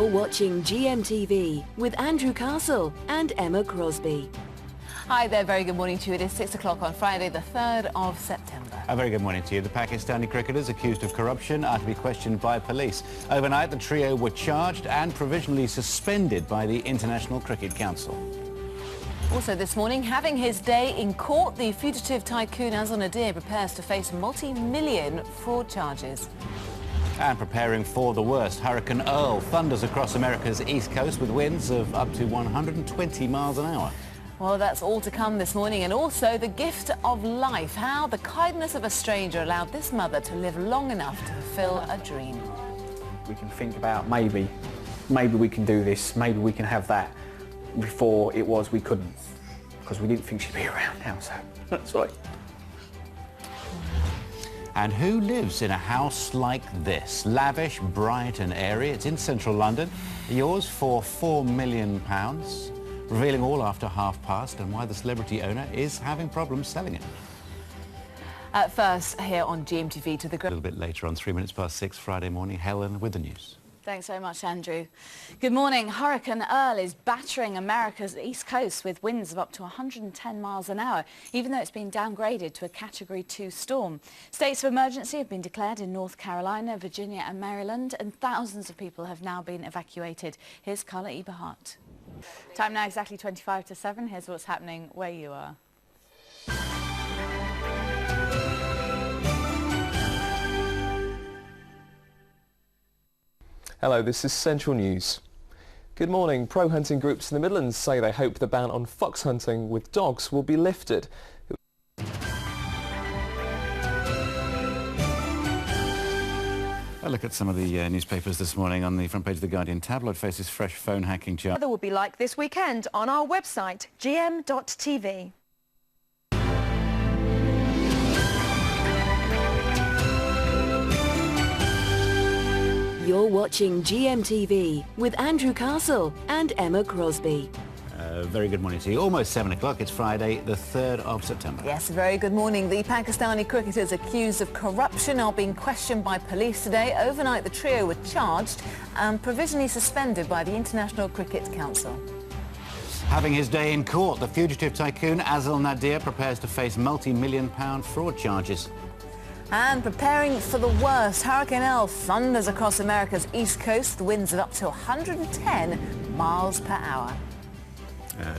You're watching GMTV with Andrew Castle and Emma Crosby. Hi there, very good morning to you. It is 6 o'clock on Friday, the 3rd of September. A very good morning to you. The Pakistani cricketers accused of corruption are to be questioned by police. Overnight, the trio were charged and provisionally suspended by the International Cricket Council. Also this morning, having his day in court, the fugitive tycoon Azal Nadir prepares to face multi-million fraud charges. And preparing for the worst, Hurricane Earl thunders across America's east coast with winds of up to 120 miles an hour. Well, that's all to come this morning, and also the gift of life, how the kindness of a stranger allowed this mother to live long enough to fulfill a dream. We can think about maybe we can do this, maybe we can have that. Before it was we couldn't, because we didn't think she'd be around now, so that's right. And who lives in a house like this? Lavish, bright and airy. It's in central London. Yours for £4 million. Revealing all after past and why the celebrity owner is having problems selling it. At first, here on GMTV to the... A little bit later on, 6:03 Friday morning, Helen with the news. Thanks very much, Andrew. Good morning. Hurricane Earl is battering America's east coast with winds of up to 110 miles an hour, even though it's been downgraded to a Category 2 storm. States of emergency have been declared in North Carolina, Virginia and Maryland, and thousands of people have now been evacuated. Here's Carla Eberhardt. Time now exactly 25 to 7. Here's what's happening where you are. Hello, this is Central News. Good morning. Pro-hunting groups in the Midlands say they hope the ban on fox hunting with dogs will be lifted. A look at some of the newspapers this morning. On the front page of the Guardian, tabloid faces fresh phone hacking charge. Weather will be like this weekend on our website, gm.tv. You're watching GMTV with Andrew Castle and Emma Crosby. Very good morning to you. Almost 7 o'clock. It's Friday, the 3rd of September. Yes, very good morning. The Pakistani cricketers accused of corruption are being questioned by police today. Overnight, the trio were charged and provisionally suspended by the International Cricket Council. Having his day in court, the fugitive tycoon Azal Nadir prepares to face multi-million-pound fraud charges. And preparing for the worst, Hurricane Earl thunders across America's east coast, the winds of up to 110 miles per hour.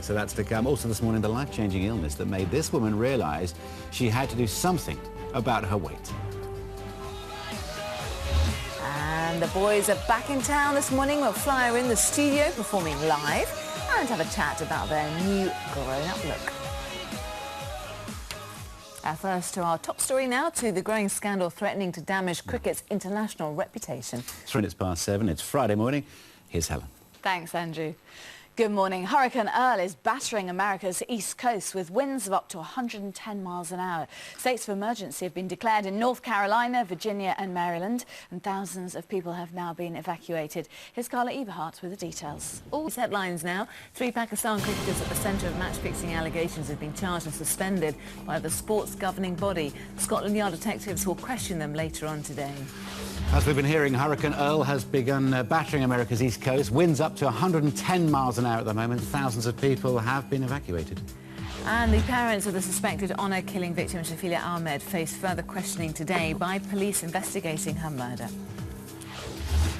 So that's to come. Also this morning, the life-changing illness that made this woman realise she had to do something about her weight. And the boys are back in town this morning. We'll fly her in the studio performing live and have a chat about their new grown-up look. First to our top story now, to the growing scandal threatening to damage cricket's international reputation. 7:03. It's Friday morning. Here's Helen. Thanks, Andrew. Good morning. Hurricane Earl is battering America's east coast with winds of up to 110 miles an hour. States of emergency have been declared in North Carolina, Virginia and Maryland, and thousands of people have now been evacuated. Here's Carla Eberhardt with the details. All these headlines now. 3 Pakistan cricketers at the centre of match-fixing allegations have been charged and suspended by the sports governing body. Scotland Yard detectives will question them later on today. As we've been hearing, Hurricane Earl has begun battering America's east coast. Winds up to 110 miles an hour at the moment. Thousands of people have been evacuated. And the parents of the suspected honour-killing victim, Shafilia Ahmed, face further questioning today by police investigating her murder.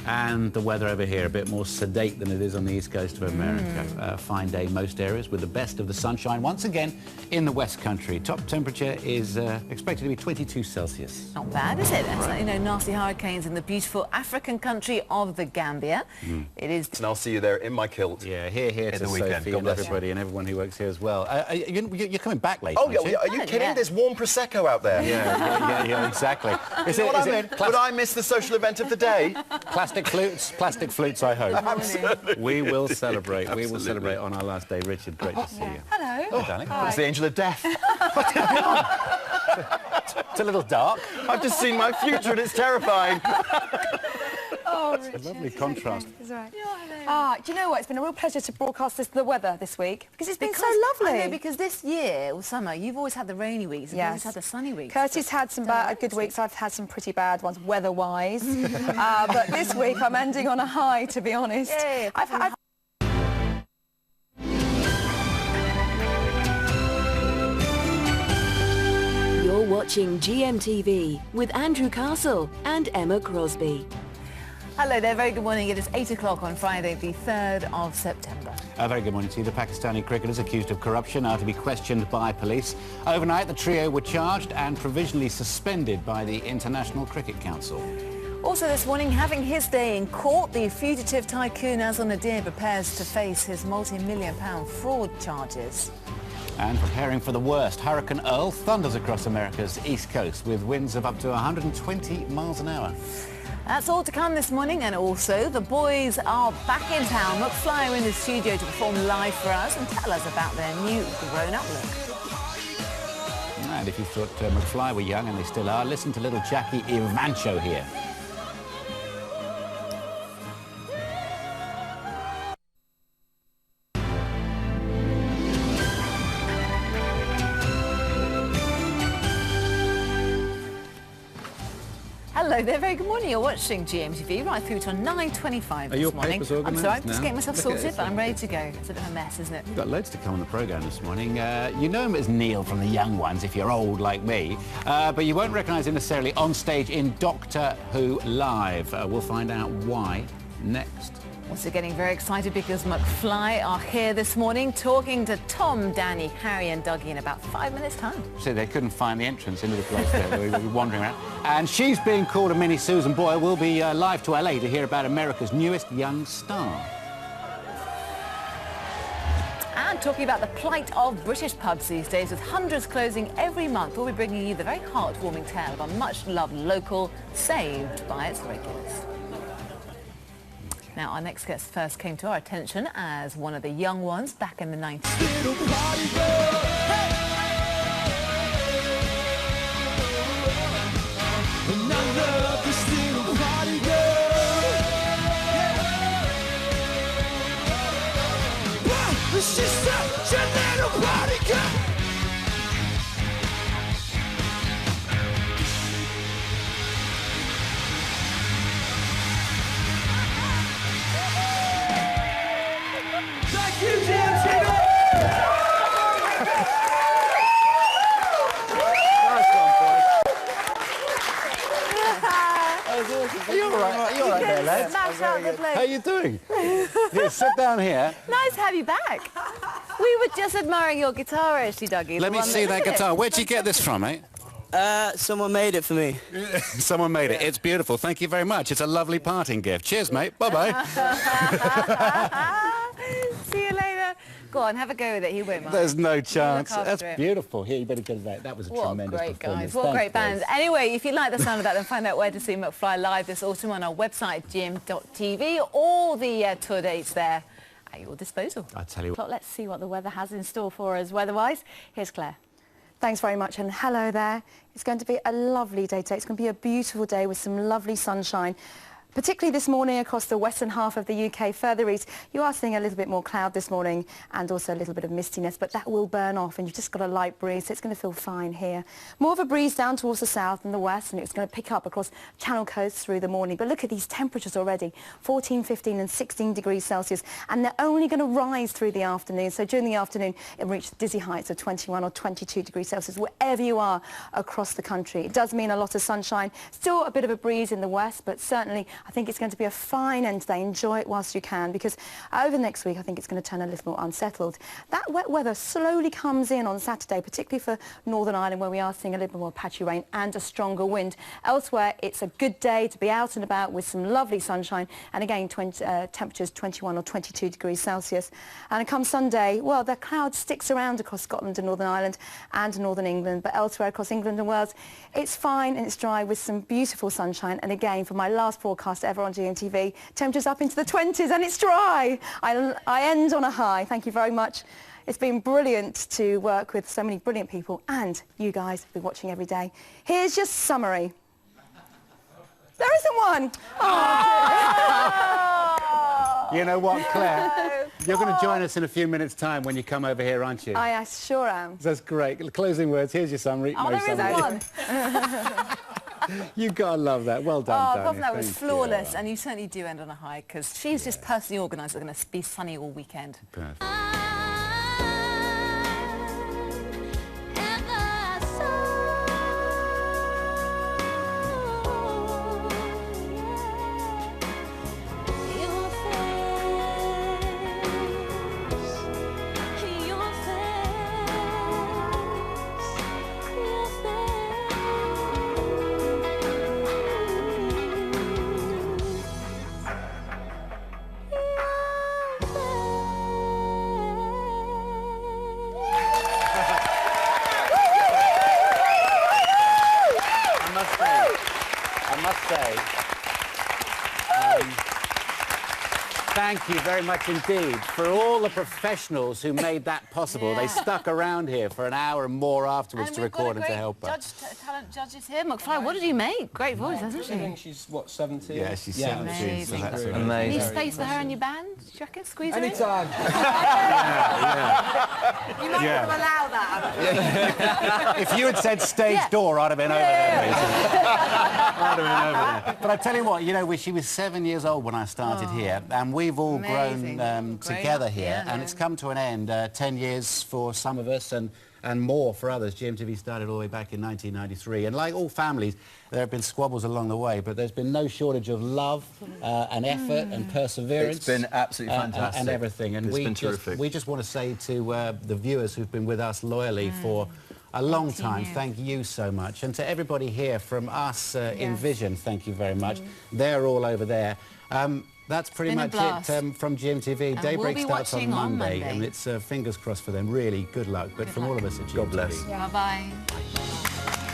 And the weather over here, a bit more sedate than it is on the east coast of America. A fine day most areas with the best of the sunshine once again in the West Country. Top temperature is expected to be 22 Celsius. Not bad, is it? That's like, you know, nasty hurricanes in the beautiful African country of the Gambia. It is... And I'll see you there in my kilt. Yeah, here to the weekend. Sophie and everybody and everyone who works here as well. You're coming back later, Oh, yeah, are you kidding? Yeah. There's warm Prosecco out there. Yeah, exactly. You know what I mean? Would I miss the social event of the day? Plastic flutes, I hope. Absolutely. We will celebrate. Absolutely. We will celebrate on our last day. Richard, great to see you. Hello. Oh, darling. It's the angel of death. It's a little dark. I've just seen my future and it's terrifying. Lovely contrast. That's right. Do you know what? It's been a real pleasure to broadcast the weather this week because it's been so lovely. I know, because this year, or summer, you've always had the rainy weeks, you've always had the sunny weeks. Curtis had some good weeks, I've had some pretty bad ones, weather-wise. But this week I'm ending on a high, to be honest. Yeah, I've You're watching GMTV with Andrew Castle and Emma Crosby. Hello there, very good morning. It is 8 o'clock on Friday, the 3rd of September. A very good morning to you. The Pakistani cricketers accused of corruption are to be questioned by police. Overnight, the trio were charged and provisionally suspended by the International Cricket Council. Also this morning, having his day in court, the fugitive tycoon Azal Nadir prepares to face his multi-million-pound fraud charges. And preparing for the worst, Hurricane Earl thunders across America's east coast with winds of up to 120 miles an hour. That's all to come this morning, and also the boys are back in town. McFly are in the studio to perform live for us and tell us about their new grown-up look. And if you thought McFly were young, and they still are, listen to little Jackie Ivancho here. Hello there, very good morning. You're watching GMTV right through to 9:25 this morning. papers I'm organised sorry, I'm just now? getting myself Look at sorted, this. but I'm ready to go. It's a bit of a mess, isn't it? We've got loads to come on the programme this morning. You know him as Neil from The Young Ones, if you're old like me, but you won't recognise him necessarily on stage in Doctor Who Live. We'll find out why next. Also getting very excited because McFly are here this morning talking to Tom, Danny, Harry and Dougie in about 5 minutes' time. So they couldn't find the entrance into the place there. They were wandering around. And she's being called a mini Susan Boyle. We'll be live to LA to hear about America's newest young star. And talking about the plight of British pubs these days, with hundreds closing every month, we'll be bringing you the very heartwarming tale of a much-loved local saved by its regulars. Now, our next guest first came to our attention as one of the young ones back in the 90s. She's such a little party girl. Thank you, GMTV. Nice one, boys. Are you all right? Are you all right there, lads? Smash out the place. How are you doing? Here, sit down here. Nice to have you back. We were just admiring your guitar, actually, Dougie. Let me see that Look at guitar. it. Where'd you get this from, mate? Someone made it for me. Someone made it. It's beautiful. Thank you very much. It's a lovely parting gift. Cheers, mate. Bye-bye. See you later. Go on, have a go with it. He won't mind. There's no chance. after That's it. beautiful. Here, you better get it back. That was a What tremendous great performance. guys. What Thanks, great bands. guys. Anyway, if you like the sound of that, then find out where to see McFly live this autumn on our website, gm.tv. All the tour dates there at your disposal. I tell you what. Let's see what the weather has in store for us weather-wise. Here's Claire. Thanks very much, and hello there. It's going to be a lovely day today. It's going to be a beautiful day with some lovely sunshine. Particularly this morning across the western half of the UK, further east, you are seeing a little bit more cloud this morning and also a little bit of mistiness, but that will burn off and you've just got a light breeze, so it's going to feel fine here. More of a breeze down towards the south and the west, and it's going to pick up across Channel coast through the morning. But look at these temperatures already, 14, 15 and 16 degrees Celsius, and they're only going to rise through the afternoon. So during the afternoon, it'll reach dizzy heights of 21 or 22 degrees Celsius, wherever you are across the country. It does mean a lot of sunshine, still a bit of a breeze in the west, but certainly I think it's going to be a fine end today. Enjoy it whilst you can, because over next week I think it's going to turn a little more unsettled. That wet weather slowly comes in on Saturday, particularly for Northern Ireland, where we are seeing a little more patchy rain and a stronger wind. Elsewhere, it's a good day to be out and about with some lovely sunshine, and again temperatures 21 or 22 degrees Celsius. And come Sunday, well, the cloud sticks around across Scotland and Northern Ireland and Northern England, but elsewhere across England and Wales, it's fine and it's dry with some beautiful sunshine. And again, for my last forecast ever on GMTV, temperatures up into the 20s and it's dry. I end on a high. Thank you very much. It's been brilliant to work with so many brilliant people, and you guys have been watching every day. Here's your summary. There is isn't one. You know what, Claire? You're going to join us in a few minutes' time when you come over here, aren't you? I sure am. That's great. Closing words. Here's your summary. Oh, there isn't one. You've got to love that. Well done, Oh, Tony. Bob, that was Thank flawless. you. And you certainly do end on a high, because she's just personally organised. We're going to be sunny all weekend. Perfect. I must say, thank you very much indeed for all the professionals who made that possible. They stuck around here for an hour and more afterwards to record and to help us. Talent judges here. McFly, what did you make? Great voice, hasn't she? I think she's, what, 70? Yeah, she's 70. So that's Amazing. Need space for her in your band? Do you reckon? Squeeze her in? Anytime. You might not allow that. If you had said stage door, I'd have been over there. I'd have been over there. But I tell you what, you know, she was 7 years old when I started here, and we've all grown together here, and it's come to an end. 10 years for some of us, and more for others. GMTV started all the way back in 1993, and like all families, there have been squabbles along the way, but there's been no shortage of love and effort and perseverance. It's been absolutely fantastic. And everything. And it's been terrific. We just want to say to the viewers who've been with us loyally for a long time, thank you so much. And to everybody here from us in Vision, thank you very much. They're all over there. That's pretty much it from GMTV. And Daybreak we'll be starts on watching on Monday, Monday. and it's fingers crossed for them. Really, good luck. But from all of us at GMTV. God bless. Bye-bye.